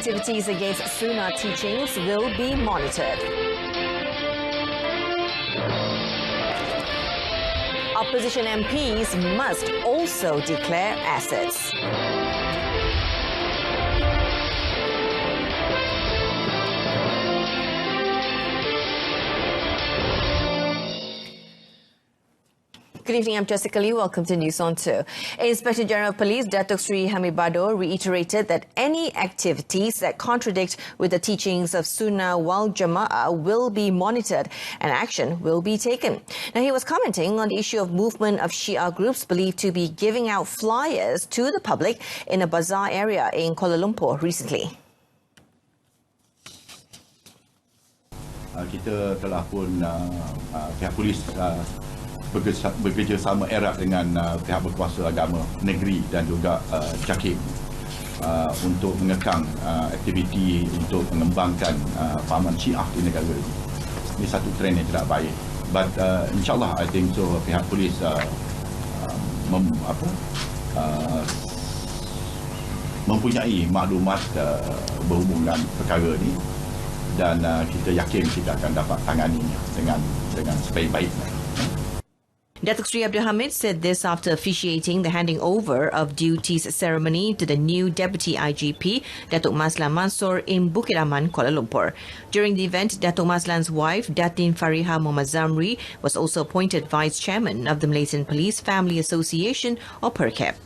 activities against Sunnah teachings will be monitored. Opposition MPs must also declare assets. Good evening, I'm Jessica Lee. Welcome to News on 2. Inspector General of Police Datuk Sri Hamid Bado reiterated that any activities that contradict with the teachings of Sunnah wal Jama'ah will be monitored and action will be taken. Now, he was commenting on the issue of movement of Shia groups believed to be giving out flyers to the public in a bazaar area in Kuala Lumpur recently. Kita telah pun pihak polis bekerjasama erat dengan pihak berkuasa agama negeri dan juga JAKIM untuk mengekang aktiviti untuk mengembangkan fahaman Syiah di negara ini. Ini satu trend yang tidak baik. But insyaAllah, I think so pihak polis mempunyai maklumat berhubung dengan perkara ini dan kita yakin kita akan dapat tanganinya dengan sebaik-baiknya. Datuk Sri Abdul Hamid said this after officiating the handing over of duties ceremony to the new Deputy IGP, Datuk Maslan Mansor, in Bukit Aman, Kuala Lumpur. During the event, Datuk Maslan's wife, Datin Fariha Muhammad Zamri, was also appointed Vice Chairman of the Malaysian Police Family Association, or PERCAP.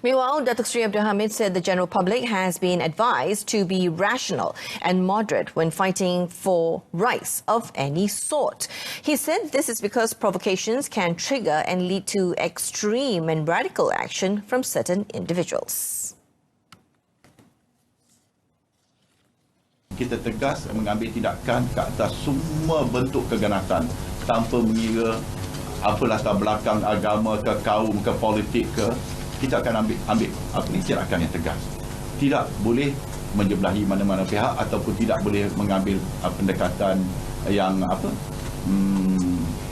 Meanwhile, Datuk Sri Abdul Hamid said the general public has been advised to be rational and moderate when fighting for rights of any sort. He said this is because provocations can trigger and lead to extreme and radical action from certain individuals. Kita tegas mengambil tindakan ke atas semua bentuk keganasan tanpa mengira apa latar belakang agama ke kaum ke politik ke. Kita akan ambil tindakan yang tegas. Tidak boleh menjebelahi mana-mana pihak ataupun tidak boleh mengambil pendekatan yang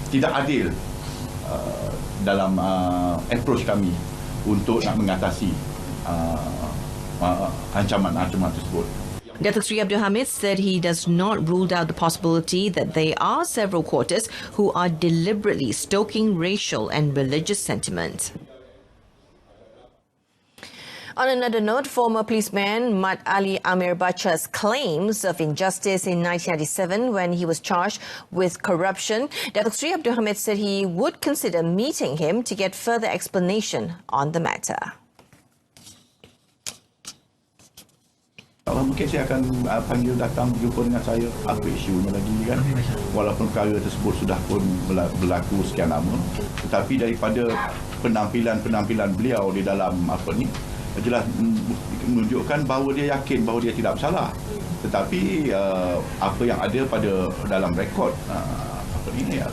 tidak adil dalam approach kami untuk nak mengatasi ancaman-ancaman tersebut. Datuk Sri Abdul Hamid said he does not rule out the possibility that there are several quarters who are deliberately stoking racial and religious sentiment. On another note, former policeman Mat Ali Amir Bacha's claims of injustice in 1997 when he was charged with corruption, Datuk Sri Abdul Hamid said he would consider meeting him to get further explanation on the matter. Mungkin saya akan panggil datang berjumpa dengan saya, apa isunya lagi kan. Walaupun perkara tersebut sudah pun berlaku sekian lama, tetapi daripada penampilan beliau di dalam jelas menunjukkan bahawa dia yakin bahawa dia tidak bersalah. Tetapi apa yang ada pada dalam rekod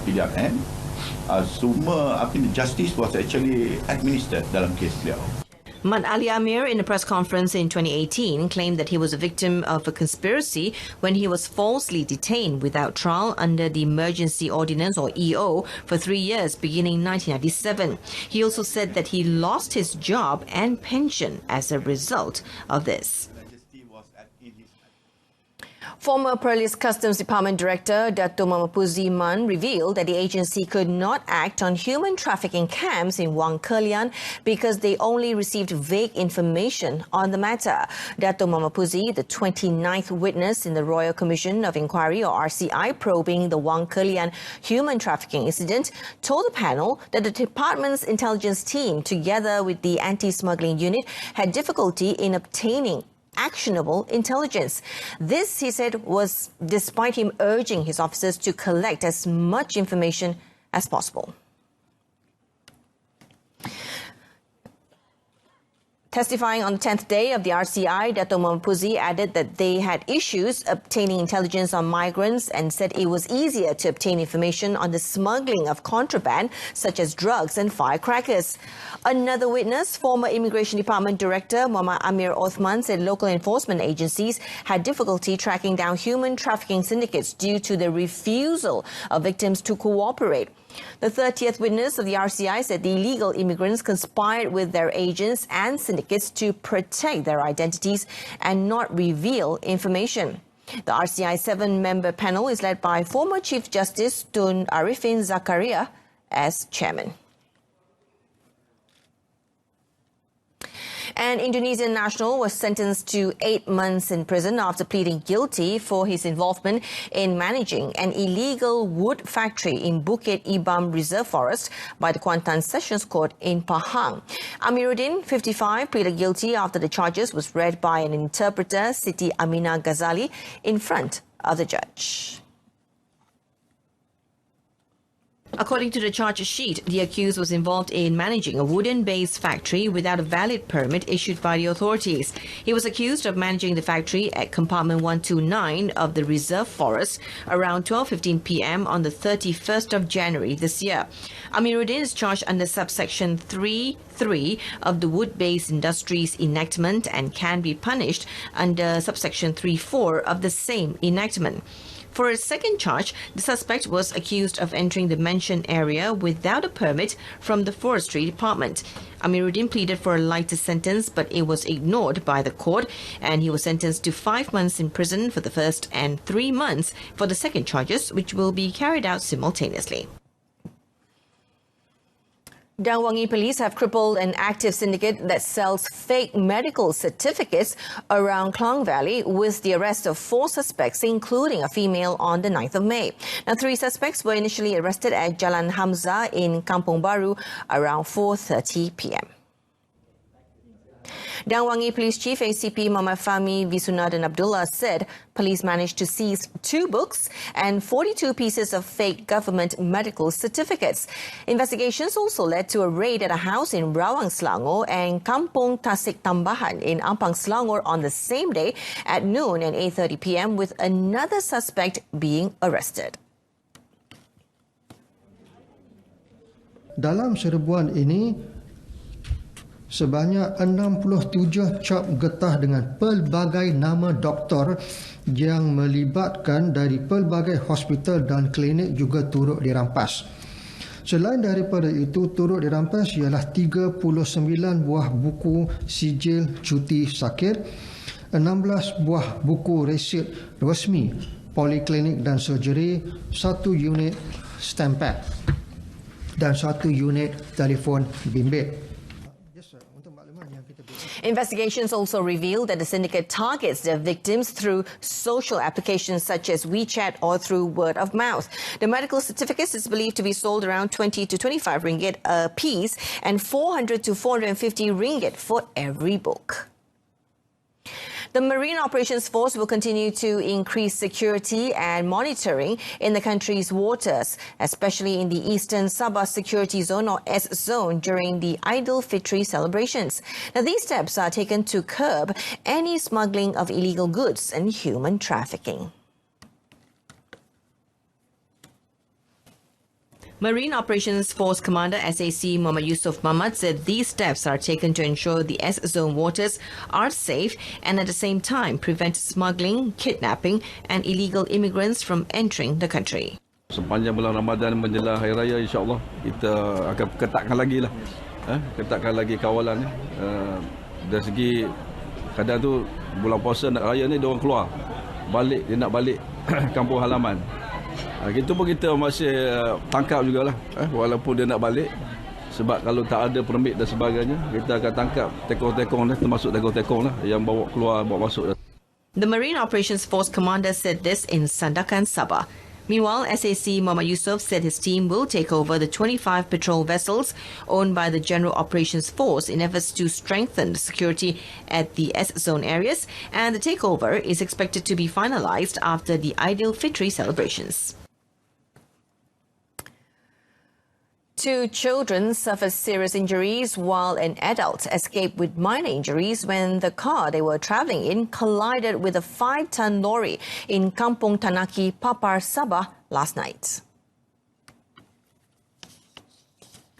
PDRN, semua justice was actually administered dalam kes beliau. Mat Ali Amir, in a press conference in 2018, claimed that he was a victim of a conspiracy when he was falsely detained without trial under the Emergency Ordinance, or EO, for 3 years beginning 1997. He also said that he lost his job and pension as a result of this. Former Perlis Customs Department Director Dato' Muhammad Puzi Man revealed that the agency could not act on human trafficking camps in Wang Kelian because they only received vague information on the matter. Dato' Muhammad Puzi, the 29th witness in the Royal Commission of Inquiry, or RCI, probing the Wang Kelian human trafficking incident, told the panel that the department's intelligence team, together with the anti-smuggling unit, had difficulty in obtaining actionable intelligence. This, he said, was despite him urging his officers to collect as much information as possible. Testifying on the 10th day of the RCI, Dato' Muhammad Puzi added that they had issues obtaining intelligence on migrants and said it was easier to obtain information on the smuggling of contraband, such as drugs and firecrackers. Another witness, former Immigration Department Director Muhammad Amir Othman, said local enforcement agencies had difficulty tracking down human trafficking syndicates due to the refusal of victims to cooperate. The 30th witness of the RCI said the illegal immigrants conspired with their agents and syndicates to protect their identities and not reveal information. The RCI 7-member panel is led by former Chief Justice Tun Arifin Zakaria as chairman. An Indonesian national was sentenced to 8 months in prison after pleading guilty for his involvement in managing an illegal wood factory in Bukit Ibam Reserve Forest by the Kuantan Sessions Court in Pahang. Amiruddin, 55, pleaded guilty after the charges was read by an interpreter, Siti Aminah Ghazali, in front of the judge. According to the charge sheet, the accused was involved in managing a wooden-based factory without a valid permit issued by the authorities. He was accused of managing the factory at compartment 129 of the reserve forest around 12:15 p.m. on the 31st of January this year. Amiruddin is charged under subsection 3(3) of the Wood-Based Industries Enactment and can be punished under subsection 3(4) of the same enactment. For a second charge, the suspect was accused of entering the mentioned area without a permit from the Forestry Department. Amiruddin pleaded for a lighter sentence, but it was ignored by the court, and he was sentenced to 5 months in prison for the first and 3 months for the second charges, which will be carried out simultaneously. Dang Wangi police have crippled an active syndicate that sells fake medical certificates around Klang Valley with the arrest of 4 suspects, including a female, on the 9th of May. Now, 3 suspects were initially arrested at Jalan Hamzah in Kampong Baru around 4:30 p.m. Dang Wangi Police Chief ACP Muhammad Fahmi Visunadan Abdullah said police managed to seize 2 books and 42 pieces of fake government medical certificates. Investigations also led to a raid at a house in Rawang, Selangor and Kampung Tasik Tambahan in Ampang, Selangor on the same day at noon and 8:30 p.m. with another suspect being arrested. Dalam serbuan ini, sebanyak 67 cap getah dengan pelbagai nama doktor yang melibatkan dari pelbagai hospital dan klinik juga turut dirampas. Selain daripada itu, turut dirampas ialah 39 buah buku sijil cuti sakit, 16 buah buku resit resmi poliklinik dan surgery, 1 unit stamp pad dan 1 unit telefon bimbit. Investigations also revealed that the syndicate targets their victims through social applications such as WeChat or through word of mouth. The medical certificates is believed to be sold around 20 to 25 ringgit a piece and 400 to 450 ringgit for every book. The Marine Operations Force will continue to increase security and monitoring in the country's waters, especially in the Eastern Sabah Security Zone or S Zone during the Aidilfitri celebrations. Now, these steps are taken to curb any smuggling of illegal goods and human trafficking. Marine Operations Force Commander SAC Muhammad Yusuf Mahmad said these steps are taken to ensure the S-Zone waters are safe and at the same time prevent smuggling, kidnapping and illegal immigrants from entering the country. Sepanjang bulan Ramadan menjelang Hari Raya, insyaAllah kita akan ketatkan lagi lah. Ketatkan lagi kawalan. Dari segi kadang tu bulan puasa nak raya ni dia orang keluar. Dia nak balik kampung halaman. Itu pun kita masih tangkap jugalah, walaupun dia nak balik. Sebab kalau tak ada permit dan sebagainya, kita akan tangkap tekong-tekong lah, termasuk tekong-tekong lah yang bawa keluar, bawa masuk. The Marine Operations Force Commander said this in Sandakan, Sabah. Meanwhile, SAC Muhammad Yusuf said his team will take over the 25 patrol vessels owned by the General Operations Force in efforts to strengthen the security at the S-Zone areas, and the takeover is expected to be finalized after the Aidilfitri celebrations. 2 children suffered serious injuries while an adult escaped with minor injuries when the car they were travelling in collided with a 5-ton lorry in Kampung Tanaki, Papar, Sabah last night.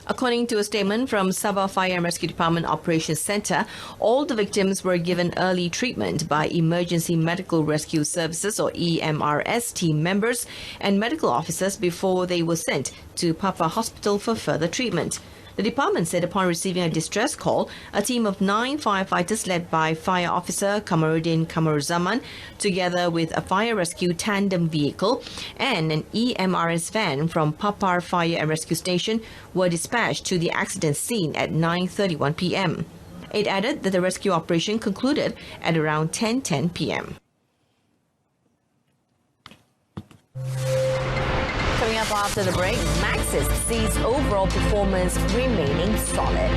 According to a statement from Sabah Fire and Rescue Department Operations Centre, all the victims were given early treatment by Emergency Medical Rescue Services or EMRS team members and medical officers before they were sent to Papa Hospital for further treatment. The department said upon receiving a distress call, a team of 9 firefighters led by Fire Officer Kamaruddin Kamaruzaman, together with a fire rescue tandem vehicle and an EMRS van from Papar Fire and Rescue Station, were dispatched to the accident scene at 9:31 p.m. It added that the rescue operation concluded at around 10:10 p.m. Coming up after the break, Maxis sees overall performance remaining solid.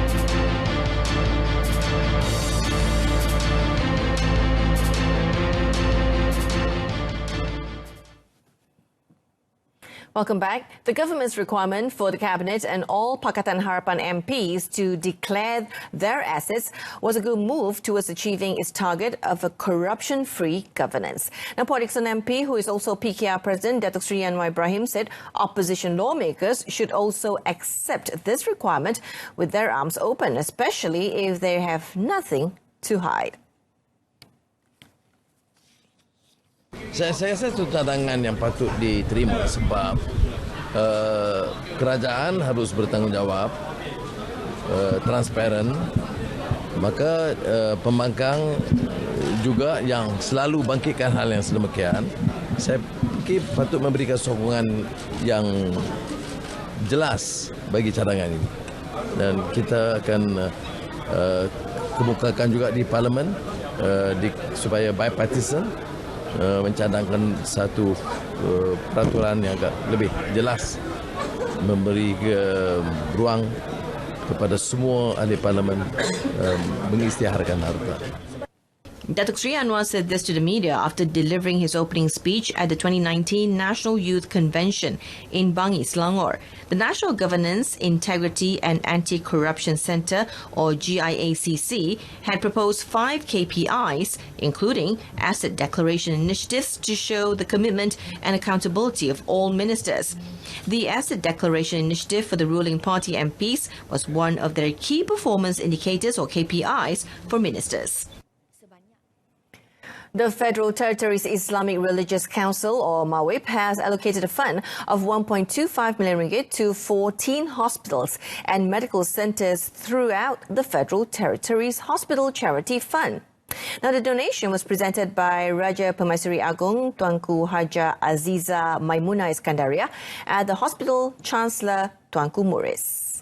Welcome back. The government's requirement for the Cabinet and all Pakatan Harapan MPs to declare their assets was a good move towards achieving its target of a corruption-free governance. Now, Port Dickson MP, who is also PKR President, Datuk Seri Anwar Ibrahim, said opposition lawmakers should also accept this requirement with their arms open, especially if they have nothing to hide. Saya rasa itu cadangan yang patut diterima sebab kerajaan harus bertanggungjawab, transparan. Maka pembangkang juga yang selalu bangkitkan hal yang sedemikian, saya fikir patut memberikan sokongan yang jelas bagi cadangan ini. Dan kita akan kemukakan juga di Parlimen supaya bipartisan mencadangkan satu peraturan yang agak lebih jelas, memberi ruang kepada semua ahli parlimen mengisytiharkan harta. Datuk Seri Anwar said this to the media after delivering his opening speech at the 2019 National Youth Convention in Bangi, Selangor. The National Governance, Integrity and Anti-Corruption Centre, or GIACC, had proposed 5 KPIs, including asset declaration initiatives to show the commitment and accountability of all ministers. The Asset Declaration Initiative for the ruling party MPs was one of their key performance indicators, or KPIs, for ministers. The Federal Territories Islamic Religious Council, or MAWIP, has allocated a fund of 1.25 million ringgit to 14 hospitals and medical centres throughout the Federal Territories Hospital Charity Fund. Now, the donation was presented by Raja Pemaisuri Agong Tuanku Haja Aziza Maimuna Iskandaria at the Hospital Chancellor Tuanku Muris.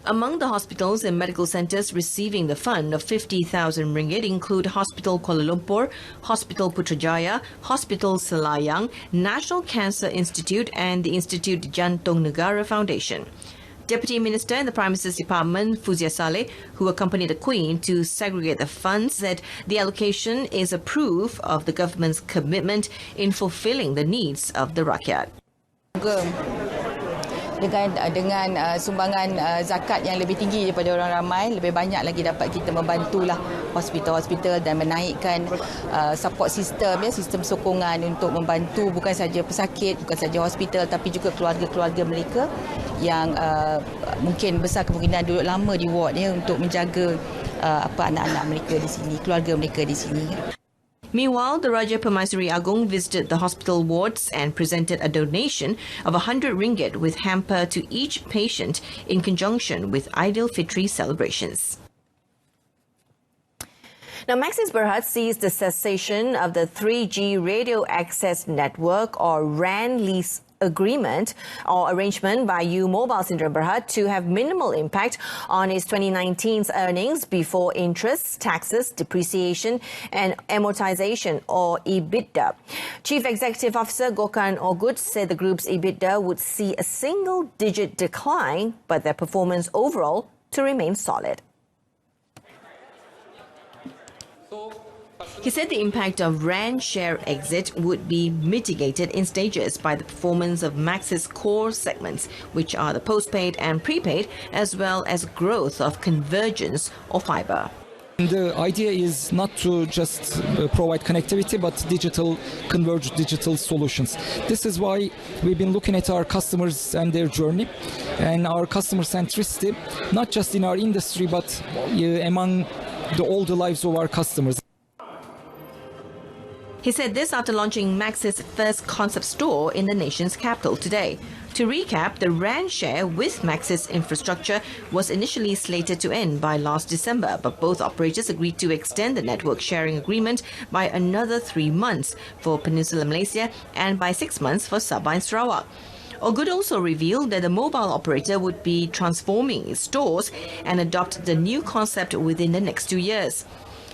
Among the hospitals and medical centres receiving the fund of 50,000 ringgit include Hospital Kuala Lumpur, Hospital Putrajaya, Hospital Selayang, National Cancer Institute and the Institute Jantung Negara Foundation. Deputy Minister in the Prime Minister's Department, Fuzia Saleh, who accompanied the Queen to segregate the funds, said the allocation is a proof of the government's commitment in fulfilling the needs of the rakyat. Dengan sumbangan zakat yang lebih tinggi daripada orang ramai, lebih banyak lagi dapat kita membantulah hospital-hospital dan menaikkan support system, sistem sokongan untuk membantu bukan saja pesakit, bukan saja hospital, tapi juga keluarga-keluarga mereka yang mungkin besar kemungkinan duduk lama di ward untuk menjaga anak-anak mereka di sini, keluarga mereka di sini. Meanwhile, the Raja Pemaisuri Agong visited the hospital wards and presented a donation of 100 ringgit with hamper to each patient in conjunction with Aidilfitri celebrations. Now, Maxis Berhad sees the cessation of the 3G Radio Access Network, or RAN lease agreement or arrangement by U Mobile Sdn Berhad to have minimal impact on its 2019's earnings before interest, taxes, depreciation and amortization, or EBITDA. Chief Executive Officer Gokhan Ogut said the group's EBITDA would see a single-digit decline, but their performance overall to remain solid. He said the impact of RAN share exit would be mitigated in stages by the performance of Maxis core segments, which are the postpaid and prepaid, as well as growth of convergence or fibre. The idea is not to just provide connectivity, but converged digital solutions. This is why we've been looking at our customers and their journey and our customer centricity, not just in our industry, but among all the lives of our customers. He said this after launching Maxis' first concept store in the nation's capital today. To recap, the RAN share with Maxis infrastructure was initially slated to end by last December, but both operators agreed to extend the network sharing agreement by another 3 months for Peninsular Malaysia and by 6 months for Sabah and Sarawak. Ogud also revealed that the mobile operator would be transforming its stores and adopt the new concept within the next 2 years.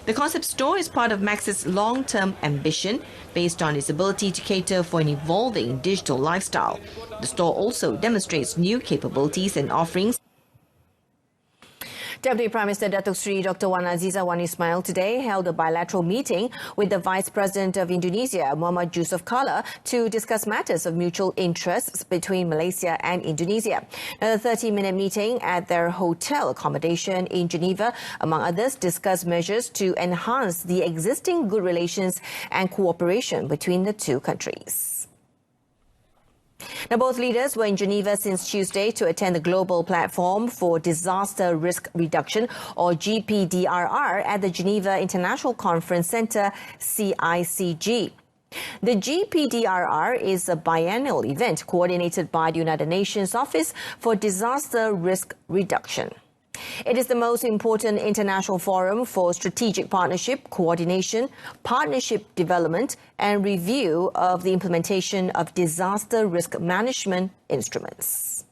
The concept store is part of Maxis' long-term ambition based on its ability to cater for an evolving digital lifestyle. The store also demonstrates new capabilities and offerings. Deputy Prime Minister Datuk Seri Dr. Wan Azizah Wan Ismail today held a bilateral meeting with the Vice President of Indonesia, Muhammad Yusuf Kala, to discuss matters of mutual interests between Malaysia and Indonesia. Now, the 30-minute meeting at their hotel accommodation in Geneva, among others, discussed measures to enhance the existing good relations and cooperation between the two countries. Now, both leaders were in Geneva since Tuesday to attend the Global Platform for Disaster Risk Reduction, or GPDRR, at the Geneva International Conference Centre, CICG. The GPDRR is a biennial event coordinated by the United Nations Office for Disaster Risk Reduction. It is the most important international forum for strategic partnership, coordination, partnership development, and review of the implementation of disaster risk management instruments.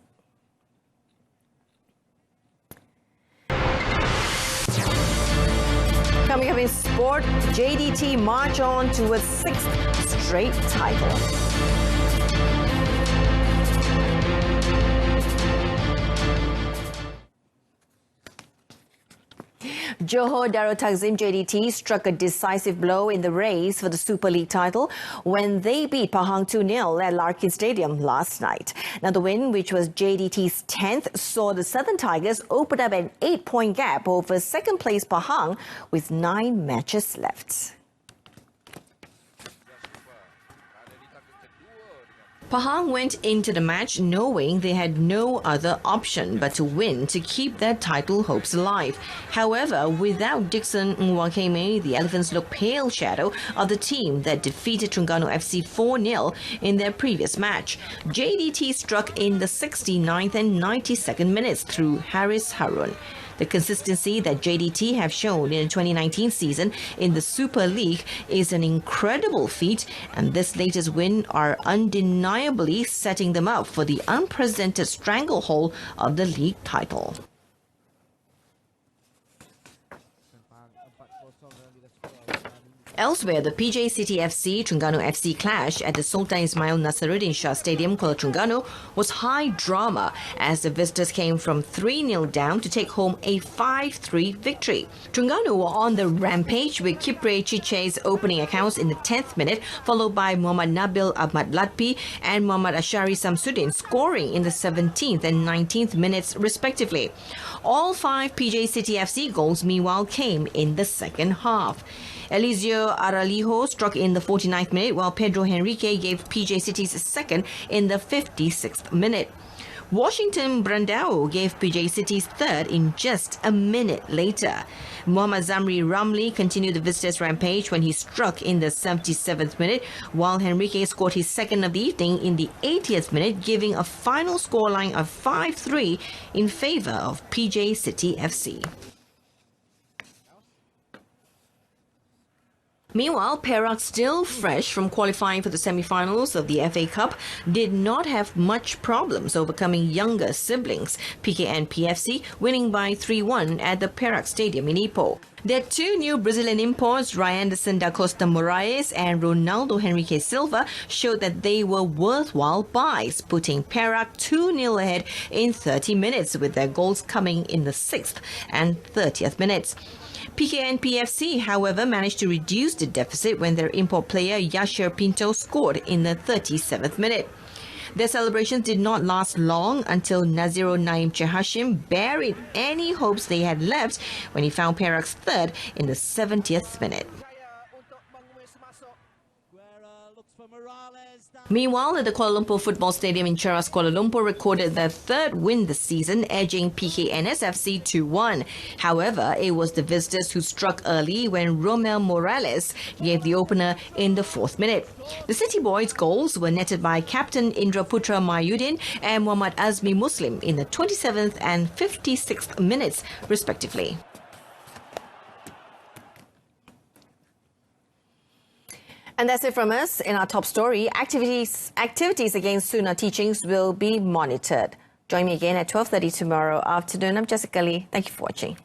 Coming up in sport, JDT march on to its 6th straight title. Johor Darul Takzim JDT struck a decisive blow in the race for the Super League title when they beat Pahang 2-0 at Larkin Stadium last night. Now, the win, which was JDT's 10th, saw the Southern Tigers open up an 8-point gap over second-place Pahang with 9 matches left. Pahang went into the match knowing they had no other option but to win to keep their title hopes alive. However, without Dixon Nwakeme, the Elephants look pale shadow of the team that defeated Terengganu FC 4-0 in their previous match. JDT struck in the 69th and 92nd minutes through Haris Harun. The consistency that JDT have shown in the 2019 season in the Super League is an incredible feat, and this latest win are undeniably setting them up for the unprecedented stranglehold of the league title. Elsewhere, the PJ City FC Terengganu FC clash at the Sultan Ismail Nasruddin Shah Stadium, Kuala Terengganu, was high drama as the visitors came from 3-0 down to take home a 5-3 victory. Terengganu were on the rampage with Kipre Chiche's opening accounts in the 10th minute, followed by Muhammad Nabil Ahmad Latpi and Muhammad Ashari Samsuddin scoring in the 17th and 19th minutes respectively. All 5 PJ City FC goals, meanwhile, came in the second half. Eliseo Araujo struck in the 49th minute, while Pedro Henrique gave PJ City's second in the 56th minute. Washington Brandao gave PJ City's third in just a minute later. Muhammad Zamri Ramli continued the visitors' rampage when he struck in the 77th minute, while Henrique scored his second of the evening in the 80th minute, giving a final scoreline of 5-3 in favour of PJ City FC. Meanwhile, Perak, still fresh from qualifying for the semi-finals of the FA Cup, did not have much problems overcoming younger siblings, PKN PFC, winning by 3-1 at the Perak Stadium in Ipoh. Their 2 new Brazilian imports, Ryanderson da Costa Moraes and Ronaldo Henrique Silva, showed that they were worthwhile buys, putting Perak 2-0 ahead in 30 minutes, with their goals coming in the 6th and 30th minutes. PKN PFC, however, managed to reduce the deficit when their import player Yashir Pinto scored in the 37th minute. Their celebrations did not last long until Naziro Naim Chehashim buried any hopes they had left when he found Perak's third in the 70th minute. Meanwhile, at the Kuala Lumpur Football Stadium in Cheras, Kuala Lumpur recorded their third win this season, edging PKNS FC 2-1. However, it was the visitors who struck early when Romel Morales gave the opener in the 4th minute. The City Boys' goals were netted by captain Indra Putra Mayudin and Muhammad Azmi Muslim in the 27th and 56th minutes, respectively. And that's it from us. In our top story, activities against Sunnah teachings will be monitored. Join me again at 12:30 tomorrow afternoon. I'm Jessica Lee. Thank you for watching.